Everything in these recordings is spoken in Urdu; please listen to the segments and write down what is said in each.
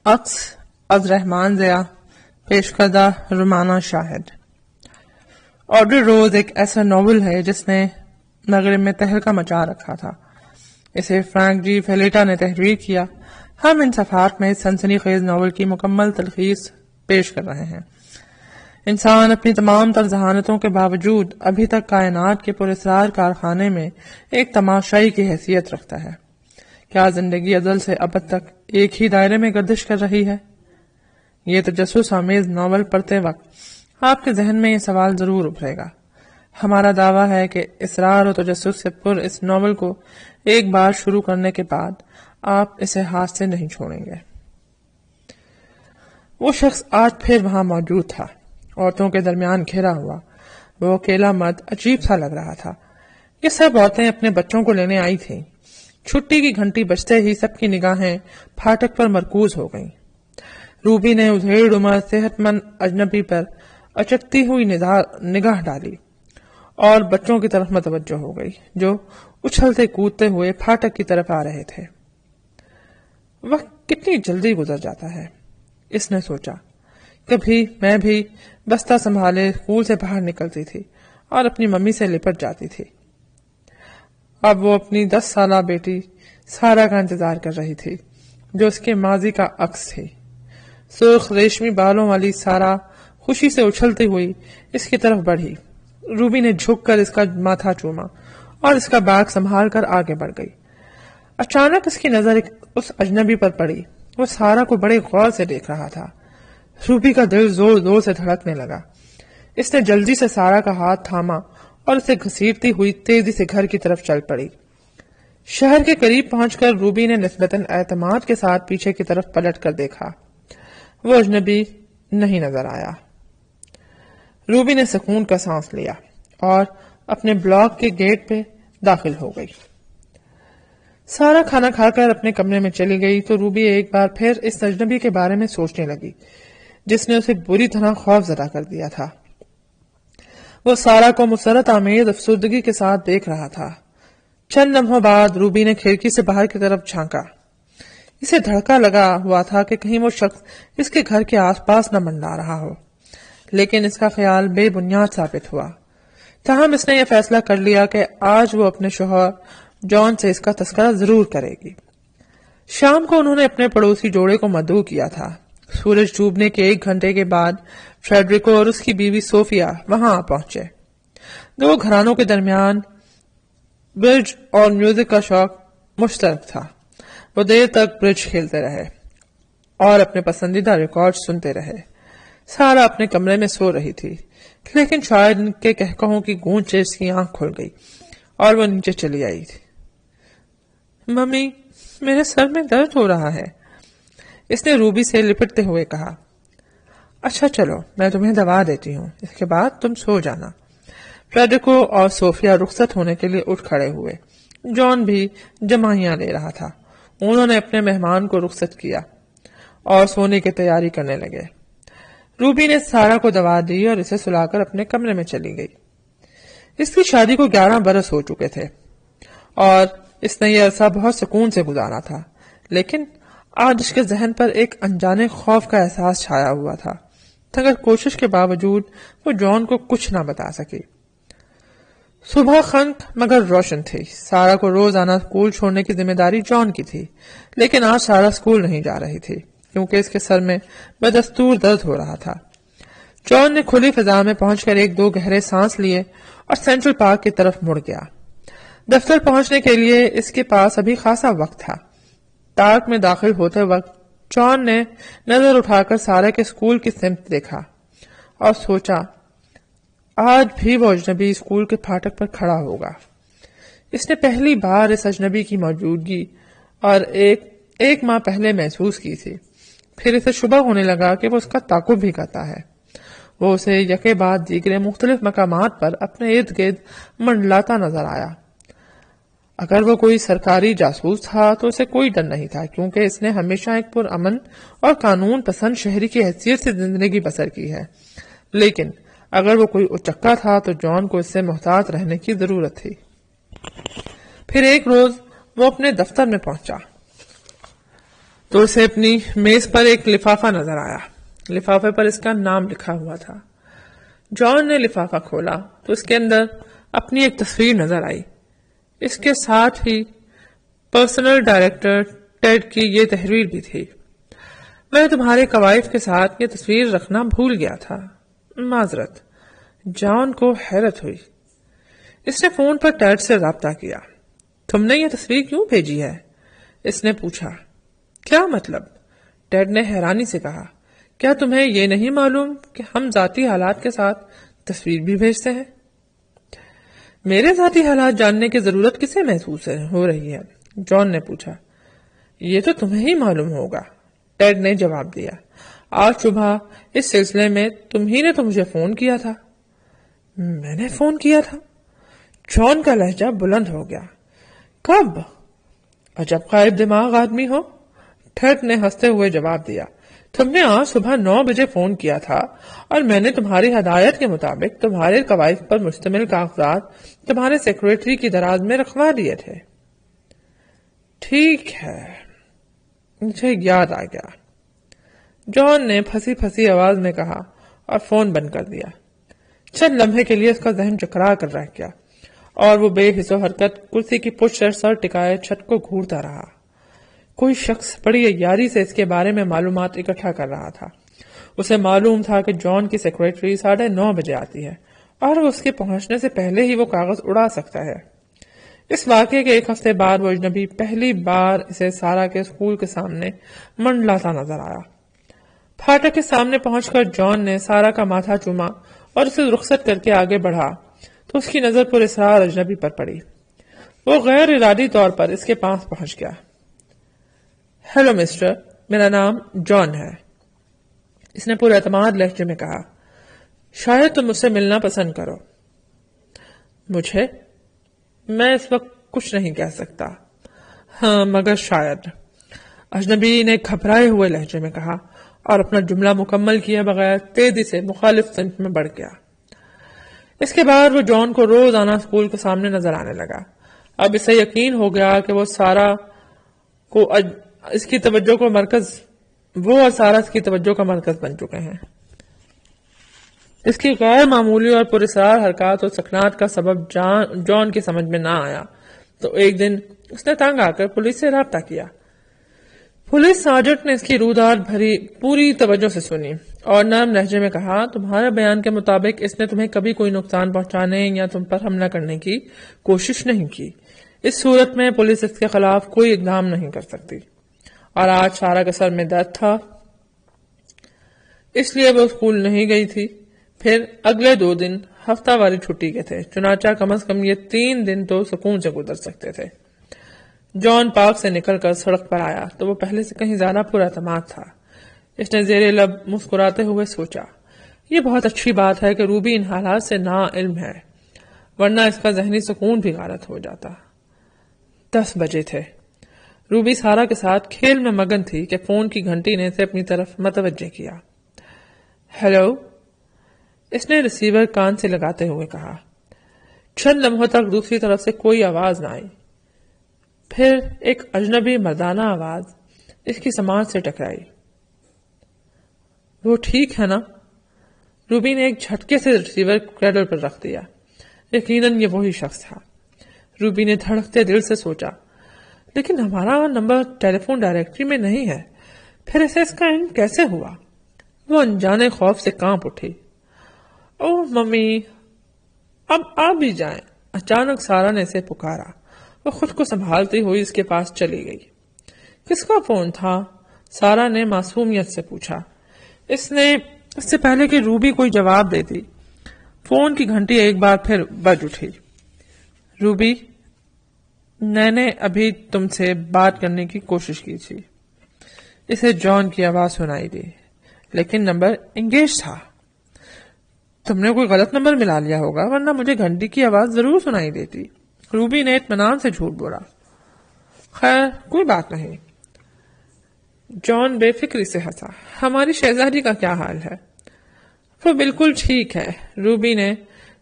عکس از رحمان ضیاء، پیش کردہ رومانہ شاہد۔ آڈر روز ایک ایسا ناول ہے جس نے مغرب میں تہلکہ مچا رکھا تھا۔ اسے فرینک جی فیلیٹا نے تحریر کیا۔ ہم ان صفحات میں سنسنی خیز ناول کی مکمل تلخیص پیش کر رہے ہیں۔ انسان اپنی تمام تر ذہانتوں کے باوجود ابھی تک کائنات کے پراسرار کارخانے میں ایک تماشائی کی حیثیت رکھتا ہے۔ کیا زندگی ازل سے ابد تک ایک ہی دائرے میں گردش کر رہی ہے؟ یہ تجسس آمیز ناول پڑھتے وقت آپ کے ذہن میں یہ سوال ضرور ابھرے گا۔ ہمارا دعویٰ ہے کہ اسرار و تجسس سے پر اس ناول کو ایک بار شروع کرنے کے بعد آپ اسے ہاتھ سے نہیں چھوڑیں گے۔ وہ شخص آج پھر وہاں موجود تھا، عورتوں کے درمیان گھرا ہوا۔ وہ اکیلا مرد عجیب سا لگ رہا تھا۔ یہ سب عورتیں اپنے بچوں کو لینے آئی تھیں۔ چھٹی کی گھنٹی بجتے ہی سب کی نگاہیں پھاٹک پر مرکوز ہو گئیں۔ روبی نے ادھیڑ عمر صحت مند اجنبی پر اچکتی ہوئی نگاہ ڈالی اور بچوں کی طرف متوجہ ہو گئی جو اچھلتے کودتے ہوئے پھاٹک کی طرف آ رہے تھے۔ وقت کتنی جلدی گزر جاتا ہے، اس نے سوچا۔ کبھی میں بھی بستہ سنبھالے اسکول سے باہر نکلتی تھی اور اپنی ممی سے لپٹ جاتی تھی۔ اب وہ اپنی 10 سالہ بیٹی سارا کا انتظار کر رہی تھی جو اس کے ماضی کا عکس تھی۔ سرخ ریشمی بالوں والی سارا خوشی سے اچھلتی ہوئی اس کی طرف بڑھی۔ روبی نے جھک کر اس کا ماتھا چوما اور اس کا بیگ سنبھال کر آگے بڑھ گئی۔ اچانک اس کی نظر اس اجنبی پر پڑی۔ وہ سارا کو بڑے غور سے دیکھ رہا تھا۔ روبی کا دل زور زور سے دھڑکنے لگا۔ اس نے جلدی سے سارا کا ہاتھ تھاما اور اسے گھسیٹتی ہوئی تیزی سے گھر کی طرف چل پڑی۔ شہر کے قریب پہنچ کر روبی نے نسبتاً اعتماد کے ساتھ پیچھے کی طرف پلٹ کر دیکھا۔ وہ اجنبی نہیں نظر آیا۔ روبی نے سکون کا سانس لیا اور اپنے بلاک کے گیٹ پہ داخل ہو گئی۔ سارا کھانا کھا کر اپنے کمرے میں چلی گئی تو روبی ایک بار پھر اس اجنبی کے بارے میں سوچنے لگی جس نے اسے بری طرح خوف زدہ کر دیا تھا۔ وہ سارا کو مسرت آمیز افسردگی کے ساتھ دیکھ رہا تھا۔ چند لمحوں بعد روبی نے کھڑکی سے باہر کی طرف جھانکا۔ اسے دھڑکا لگا ہوا تھا کہ کہیں وہ شخص اس کے گھر کے آس پاس نہ منڈلا رہا ہو، لیکن اس کا خیال بے بنیاد ثابت ہوا۔ تاہم اس نے یہ فیصلہ کر لیا کہ آج وہ اپنے شوہر جان سے اس کا تذکرہ ضرور کرے گی۔ شام کو انہوں نے اپنے پڑوسی جوڑے کو مدعو کیا تھا۔ سورج ڈوبنے کے 1 گھنٹے کے بعد فریڈریکو اور اس کی بیوی صوفیہ وہاں آ پہنچے۔ دو گھرانوں کے درمیان برج اور میوزک کا شوق مشترک تھا۔ وہ دیر تک برج کھیلتے رہے اور اپنے پسندیدہ ریکارڈ سنتے رہے۔ سارا اپنے کمرے میں سو رہی تھی، لیکن شاید ان کے کہکہوں کی گونج سے اس کی آنکھ کھل گئی اور وہ نیچے چلی آئی تھی۔ ممی، میرے سر میں درد ہو رہا ہے، اس نے روبی سے لپٹتے ہوئے کہا۔ اچھا چلو، میں تمہیں دوا دیتی ہوں، اس کے بعد تم سو جانا۔ فریڈریکو اور صوفیہ رخصت ہونے کے لیے اٹھ کھڑے ہوئے۔ جان بھی جمائیاں لے رہا تھا۔ انہوں نے اپنے مہمان کو رخصت کیا اور سونے کی تیاری کرنے لگے۔ روبی نے سارا کو دوا دی اور اسے سلا کر اپنے کمرے میں چلی گئی۔ اس کی شادی کو 11 برس ہو چکے تھے اور اس نے یہ عرصہ بہت سکون سے گزارا تھا، لیکن آج اس کے ذہن پر ایک انجانے خوف کا احساس چھایا ہوا تھا۔ مگر کوشش کے باوجود وہ جان کو کچھ نہ بتا سکی۔ صبح خنک مگر روشن تھی۔ سارا کو روز آنا اسکول چھوڑنے کی ذمہ داری جان کی تھی، لیکن آج سارا اسکول نہیں جا رہی تھی کیونکہ اس کے سر میں بدستور درد ہو رہا تھا۔ جان نے کھلی فضا میں پہنچ کر 1-2 گہرے سانس لیے اور سینٹرل پارک کی طرف مڑ گیا۔ دفتر پہنچنے کے لیے اس کے پاس ابھی خاصا وقت تھا۔ پارک میں داخل ہوتے وقت جان نے نظر اٹھا کر سارا کے اسکول کی سمت دیکھا اور سوچا آج بھی وہ اجنبی اسکول کے پھاٹک پر کھڑا ہوگا۔ اس نے پہلی بار اس اجنبی کی موجودگی اور ایک ماہ پہلے محسوس کی تھی۔ پھر اسے شبہ ہونے لگا کہ وہ اس کا تعاقب بھی کرتا ہے۔ وہ اسے یکے بعد دیگرے مختلف مقامات پر اپنے ارد گرد منڈلاتا نظر آیا۔ اگر وہ کوئی سرکاری جاسوس تھا تو اسے کوئی ڈر نہیں تھا کیونکہ اس نے ہمیشہ ایک پرامن اور قانون پسند شہری کی حیثیت سے زندگی بسر کی ہے، لیکن اگر وہ کوئی اچکا تھا تو جان کو اس سے محتاط رہنے کی ضرورت تھی۔ پھر ایک روز وہ اپنے دفتر میں پہنچا۔ تو اسے اپنی میز پر ایک لفافہ نظر آیا. لفافے پر اس کا نام لکھا ہوا تھا. جان نے لفافہ کھولا تو اس کے اندر اپنی ایک تصویر نظر آئی. اس کے ساتھ ہی پرسنل ڈائریکٹر ٹیڈ کی یہ تحریر بھی تھی. میں تمہارے قواعد کے ساتھ یہ تصویر رکھنا بھول گیا تھا. معذرت. جان کو حیرت ہوئی. اس نے فون پر ٹیڈ سے رابطہ کیا. تم نے یہ تصویر کیوں بھیجی ہے؟ اس نے پوچھا. کیا مطلب؟ ٹیڈ نے حیرانی سے کہا. کیا تمہیں یہ نہیں معلوم کہ ہم ذاتی حالات کے ساتھ تصویر بھی بھیجتے ہیں؟ میرے ذاتی حالات جاننے کی ضرورت کسے محسوس ہو رہی ہے؟ جان نے پوچھا. یہ تو تمہیں ہی معلوم ہوگا، ٹیڈ نے جواب دیا. آج صبح اس سلسلے میں تم ہی نے تو مجھے فون کیا تھا. میں نے فون کیا تھا؟ جان کا لہجہ بلند ہو گیا. کب؟ عجب غائب دماغ آدمی ہو، ٹیڈ نے ہنستے ہوئے جواب دیا. تم نے آج صبح 9 بجے فون کیا تھا اور میں نے تمہاری ہدایت کے مطابق تمہارے قواعد پر مشتمل کاغذات تمہارے سیکریٹری کی دراز میں رکھوا دیے تھے. ٹھیک ہے، مجھے یاد آ گیا، جان نے پھنسی پھنسی آواز میں کہا اور فون بند کر دیا. چند لمحے کے لیے اس کا ذہن چکرا کر رہ گیا اور وہ بے حس و حرکت کرسی کی پشت پر سر ٹکائے چھت کو گھورتا رہا. کوئی شخص بڑی عیاری سے اس کے بارے میں معلومات اکٹھا کر رہا تھا. اسے معلوم تھا کہ جان کی سیکریٹری 9:30 بجے آتی ہے اور اس کے پہنچنے سے پہلے ہی وہ کاغذ اڑا سکتا ہے. اس واقعے کے ایک ہفتے بعد وہ اجنبی پہلی بار اسے سارا کے اسکول کے سامنے منڈلاتا نظر آیا. پھاٹک کے سامنے پہنچ کر جان نے سارا کا ماتھا چوما اور اسے رخصت کر کے آگے بڑھا تو اس کی نظر پر اسرار اجنبی پر پڑی. وہ غیر ارادی طور پر اس کے پاس پہنچ گیا. ہیلو مسٹر، میرا نام جان ہے، اس نے پورے اعتماد لہجے میں کہا. شاید تم مجھ سے ملنا پسند کرو. مجھے؟ میں اس وقت کچھ نہیں کہہ سکتا. ہاں مگر شاید، اجنبی نے گھبرائے ہوئے لہجے میں کہا اور اپنا جملہ مکمل کیے بغیر تیزی سے مخالف سمت میں بڑھ گیا. اس کے بعد وہ جان کو روزانہ اسکول کے سامنے نظر آنے لگا. اب اسے یقین ہو گیا کہ وہ سارا اس کی توجہ کا مرکز بن چکے ہیں. اس کی غیر معمولی اور پراسرار حرکات اور سکنات کا سبب جان کی سمجھ میں نہ آیا تو ایک دن اس نے تنگ آ کر پولیس سے رابطہ کیا. پولیس سارجنٹ نے اس کی روداد بھری پوری توجہ سے سنی اور نرم لہجے میں کہا. تمہارے بیان کے مطابق اس نے تمہیں کبھی کوئی نقصان پہنچانے یا تم پر حملہ کرنے کی کوشش نہیں کی. اس صورت میں پولیس اس کے خلاف کوئی اقدام نہیں کر سکتی. اور آج سارا کے سر میں درد تھا، اس لیے وہ اسکول نہیں گئی تھی. پھر اگلے 2 دن ہفتہ واری چھٹی کے تھے، چنانچہ کم از کم یہ 3 دن تو سکون سے گزر سکتے تھے. جان پارک سے نکل کر سڑک پر آیا تو وہ پہلے سے کہیں زیادہ پر اعتماد تھا. اس نے زیر لب مسکراتے ہوئے سوچا، یہ بہت اچھی بات ہے کہ روبی ان حالات سے نا علم ہے، ورنہ اس کا ذہنی سکون بھی غارت ہو جاتا. 10 بجے تھے. روبی سارا کے ساتھ کھیل میں مگن تھی کہ فون کی گھنٹی نے اسے اپنی طرف متوجہ کیا. ہیلو، اس نے ریسیور کان سے لگاتے ہوئے کہا. چند لمحوں تک دوسری طرف سے کوئی آواز نہ آئی. پھر ایک اجنبی مردانہ آواز اس کی سماعت سے ٹکرائی. وہ ٹھیک ہے نا؟ روبی نے ایک جھٹکے سے ریسیور کریڈل پر رکھ دیا. یقیناً یہ وہی شخص تھا. روبی نے دھڑکتے دل سے سوچا، لیکن ہمارا نمبر ٹیلی فون ڈائریکٹری میں نہیں ہے، پھر اسے اس کا علم کیسے ہوا؟ وہ انجانے خوف سے کانپ اٹھی. اوہ ممی، اب آپ بھی جائیں. اچانک سارا نے اسے پکارا. وہ خود کو سنبھالتی ہوئی اس کے پاس چلی گئی. کس کا فون تھا؟ سارا نے معصومیت سے پوچھا. اس سے پہلے کہ روبی کوئی جواب دیتی فون کی گھنٹی ایک بار پھر بج اٹھی. روبی، میں نے ابھی تم سے بات کرنے کی کوشش کی تھی. اسے جان کی آواز سنائی دی، لیکن نمبر انگیج تھا. تم نے کوئی غلط نمبر ملا لیا ہوگا، ورنہ مجھے گھنٹی کی آواز ضرور سنائی دیتی. روبی نے اطمینان سے جھوٹ بولا. خیر کوئی بات نہیں. جان بے فکری سے ہنسا. ہماری شہزادی کا کیا حال ہے؟ وہ بالکل ٹھیک ہے، روبی نے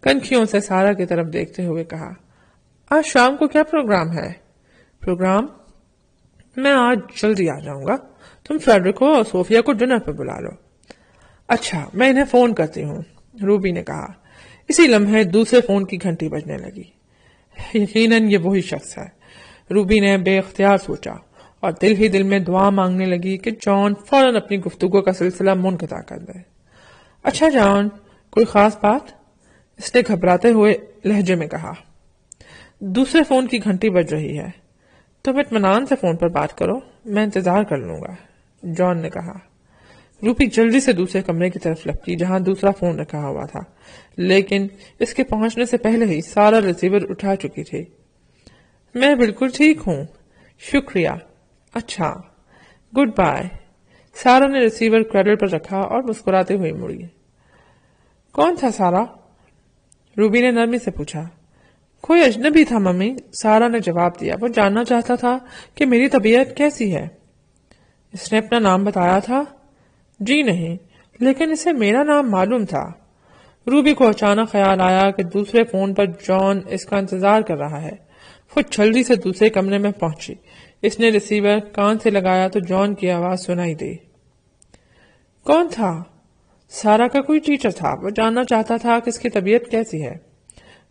کنکھیوں سے سارا کی طرف دیکھتے ہوئے کہا. آج شام کو کیا پروگرام ہے؟ پروگرام؟ میں آج جلدی آ جاؤں گا، تم فیڈریکو اور صوفیہ کو ڈنر پہ بلا لو۔ اچھا، میں انہیں فون کرتی ہوں، روبی نے کہا۔ اسی لمحے دوسرے فون کی گھنٹی بجنے لگی۔ یقیناً یہ وہی شخص ہے، روبی نے بے اختیار سوچا، اور دل ہی دل میں دعا مانگنے لگی کہ جان فوراً اپنی گفتگو کا سلسلہ منقطع کر دے۔ اچھا جان، کوئی خاص بات؟ اس نے گھبراتے ہوئے لہجے میں کہا۔ دوسرے فون کی گھنٹی بج رہی ہے، تم اطمینان سے فون پر بات کرو، میں انتظار کر لوں گا، جان نے کہا۔ روبی جلدی سے دوسرے کمرے کی طرف لپکی جہاں دوسرا فون رکھا ہوا تھا، لیکن اس کے پہنچنے سے پہلے ہی سارا ریسیور اٹھا چکی تھی۔ میں بالکل ٹھیک ہوں، شکریہ، اچھا، گڈ بائے۔ سارا نے ریسیور کریڈل پر رکھا اور مسکراتے ہوئے مڑی۔ کون تھا سارا؟ روبی نے نرمی سے پوچھا۔ کوئی اجنبی تھا ممی، سارا نے جواب دیا۔ وہ جاننا چاہتا تھا کہ میری طبیعت کیسی ہے۔ اس نے اپنا نام بتایا تھا؟ جی نہیں، لیکن اسے میرا نام معلوم تھا۔ روبی کو اچانک خیال آیا کہ دوسرے فون پر جان اس کا انتظار کر رہا ہے۔ وہ جلدی سے دوسرے کمرے میں پہنچی۔ اس نے ریسیور کان سے لگایا تو جان کی آواز سنائی دی۔ کون تھا؟ سارا کا کوئی ٹیچر تھا، وہ جاننا چاہتا تھا کہ اس کی طبیعت کیسی ہے۔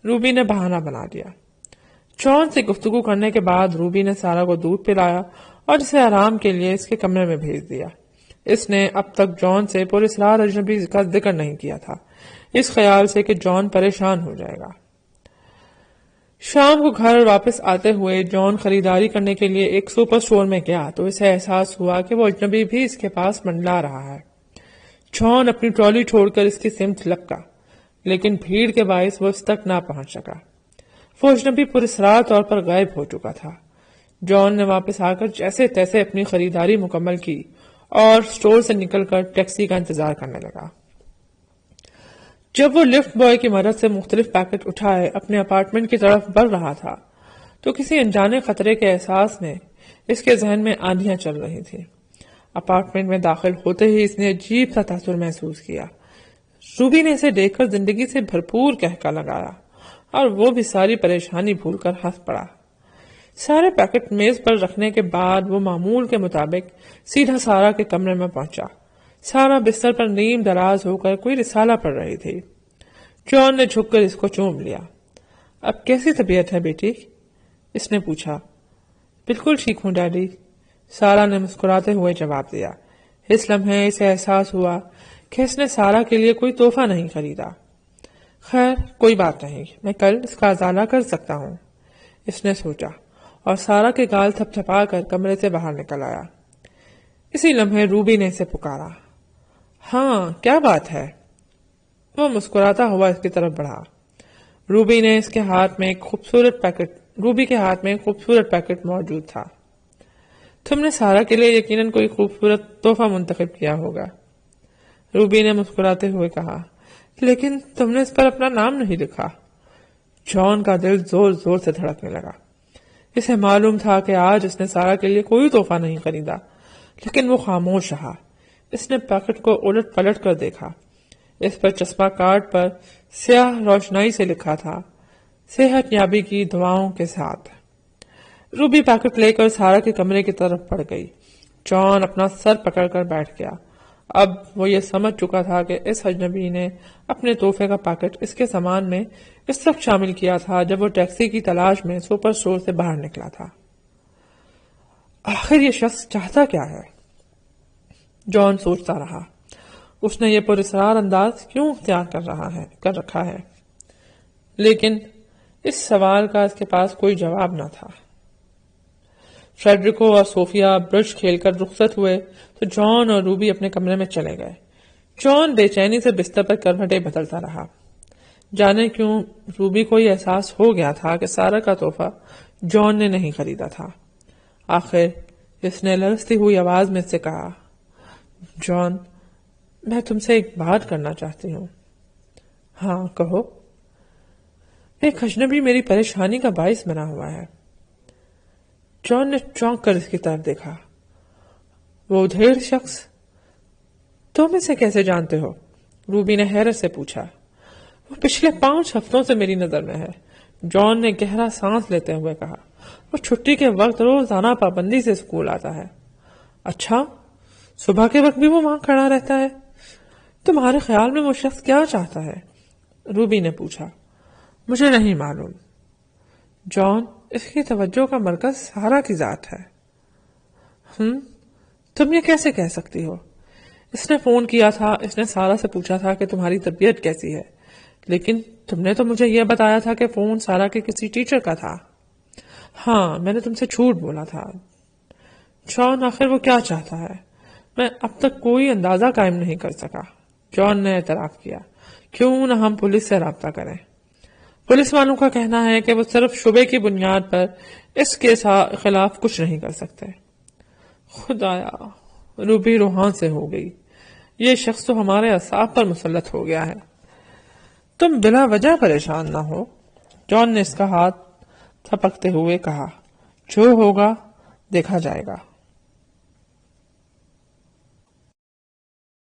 روبی نے بہانہ بنا دیا۔ جان سے گفتگو کرنے کے بعد روبی نے سارا کو دودھ پلایا اور اسے آرام کے لیے اس کے کمرے میں بھیج دیا۔ اس نے اب تک جان سے پراسرار اجنبی کا ذکر نہیں کیا تھا، اس خیال سے کہ جان پریشان ہو جائے گا۔ شام کو گھر واپس آتے ہوئے جان خریداری کرنے کے لیے ایک سپر اسٹور میں گیا تو اسے احساس ہوا کہ وہ اجنبی بھی اس کے پاس منڈلا رہا ہے۔ جان اپنی ٹرالی چھوڑ کر اس کی سمت لپکا، لیکن بھیڑ کے باعث وہ اس تک نہ پہنچ سکا۔ وہ اجنبی پراسرار طور پر غائب ہو چکا تھا۔ جان نے واپس آ کر جیسے تیسے اپنی خریداری مکمل کی اور اسٹور سے نکل کر ٹیکسی کا انتظار کرنے لگا۔ جب وہ لفٹ بوائے کی مدد سے مختلف پیکٹ اٹھائے اپنے اپارٹمنٹ کی طرف بڑھ رہا تھا تو کسی انجانے خطرے کے احساس میں اس کے ذہن میں آندھیاں چل رہی تھی۔ اپارٹمنٹ میں داخل ہوتے ہی اس نے عجیب سا تاثر محسوس کیا۔ روبی نے اسے دیکھ کر زندگی سے بھرپور کہکا لگایا اور وہ بھی ساری پریشانی بھول کر ہنس پڑا۔ سارے پیکٹ میز پر رکھنے کے بعد وہ معمول کے مطابق سیدھا سارا کے کمرے میں پہنچا۔ سارا بستر پر نیم دراز ہو کر کوئی رسالہ پڑھ رہی تھی۔ جان نے جھک کر اس کو چوم لیا۔ اب کیسی طبیعت ہے بیٹی؟ اس نے پوچھا۔ بالکل ٹھیک ہوں ڈیڈی، سارا نے مسکراتے ہوئے جواب دیا۔ اس لمحے اسے احساس ہوا کہ اس نے سارا کے لیے کوئی تحفہ نہیں خریدا۔ خیر کوئی بات نہیں، میں کل اس کا ازالہ کر سکتا ہوں، اس نے سوچا، اور سارا کے گال تھپ تھپا کر کمرے سے باہر نکل آیا۔ اسی لمحے روبی نے اسے پکارا۔ ہاں کیا بات ہے؟ وہ مسکراتا ہوا اس کی طرف بڑھا۔ روبی کے ہاتھ میں ایک خوبصورت پیکٹ موجود تھا۔ تم نے سارا کے لیے یقیناً کوئی خوبصورت تحفہ منتخب کیا ہوگا، روبی نے مسکراتے ہوئے کہا، لیکن تم نے اس پر اپنا نام نہیں لکھا۔ جان کا دل زور زور سے دھڑکنے لگا۔ اسے معلوم تھا کہ آج اس نے سارا کے لیے کوئی تحفہ نہیں خریدا، لیکن وہ خاموش رہا۔ اس نے پیکٹ کو الٹ پلٹ کر دیکھا۔ اس پر چسپاں کارڈ پر سیاہ روشنائی سے لکھا تھا، صحت یابی کی دعاؤں کے ساتھ۔ روبی پیکٹ لے کر سارا کے کمرے کی طرف بڑھ گئی۔ جان اپنا سر پکڑ کر بیٹھ گیا۔ اب وہ یہ سمجھ چکا تھا کہ اس اجنبی نے اپنے تحفے کا پیکٹ اس کے سامان میں اس وقت شامل کیا تھا جب وہ ٹیکسی کی تلاش میں سپر اسٹور سے باہر نکلا تھا۔ آخر یہ شخص چاہتا کیا ہے؟ جان سوچتا رہا۔ اس نے یہ پراسرار انداز کیوں اختیار کر رکھا ہے؟ لیکن اس سوال کا اس کے پاس کوئی جواب نہ تھا۔ فریڈریکو اور صوفیہ برج کھیل کر رخصت ہوئے تو جان اور روبی اپنے کمرے میں چلے گئے۔ جان بے چینی سے بستر پر کروٹیں بدلتا رہا۔ جانے کیوں روبی کو یہ احساس ہو گیا تھا کہ سارا کا تحفہ جان نے نہیں خریدا تھا۔ آخر اس نے لرزتی ہوئی آواز میں سے کہا، جان میں تم سے ایک بات کرنا چاہتی ہوں۔ ہاں کہو۔ ایک اجنبی میری پریشانی کا باعث بنا ہوا ہے۔ جان نے چونک کر اس کی طرف دیکھا۔ وہ ادھیڑ شخص؟ تم اسے کیسے جانتے ہو؟ روبی نے حیرت سے پوچھا۔ وہ پچھلے 5 ہفتوں سے میری نظر میں ہے۔ جان نے گہرا سانس لیتے ہوئے کہا۔ وہ چھٹی کے وقت روزانہ پابندی سے اسکول آتا ہے۔ اچھا، صبح کے وقت بھی وہ وہاں کھڑا رہتا ہے؟ تمہارے خیال میں وہ شخص کیا چاہتا ہے؟ روبی نے پوچھا۔ مجھے نہیں معلوم جان، اس کی توجہ کا مرکز سارا کی ذات ہے۔ تم یہ کیسے کہہ سکتی ہو؟ اس نے فون کیا تھا، اس نے سارا سے پوچھا تھا کہ تمہاری طبیعت کیسی ہے، لیکن تم نے تو مجھے یہ بتایا تھا کہ فون سارا کے کسی ٹیچر کا تھا۔ ہاں، میں نے تم سے جھوٹ بولا تھا۔ جان، آخر وہ کیا چاہتا ہے؟ میں اب تک کوئی اندازہ قائم نہیں کر سکا۔ جان نے اعتراف کیا۔ کیوں نہ ہم پولیس سے رابطہ کریں؟ پولیس والوں کا کہنا ہے کہ وہ صرف شبے کی بنیاد پر اس کے خلاف کچھ نہیں کر سکتے۔ خدایا، روبی روحان سے ہو گئی۔ یہ شخص تو ہمارے اعصاب پر مسلط ہو گیا ہے۔ تم بلا وجہ پریشان نہ ہو، جان نے اس کا ہاتھ تھپکتے ہوئے کہا۔ جو ہوگا دیکھا جائے گا۔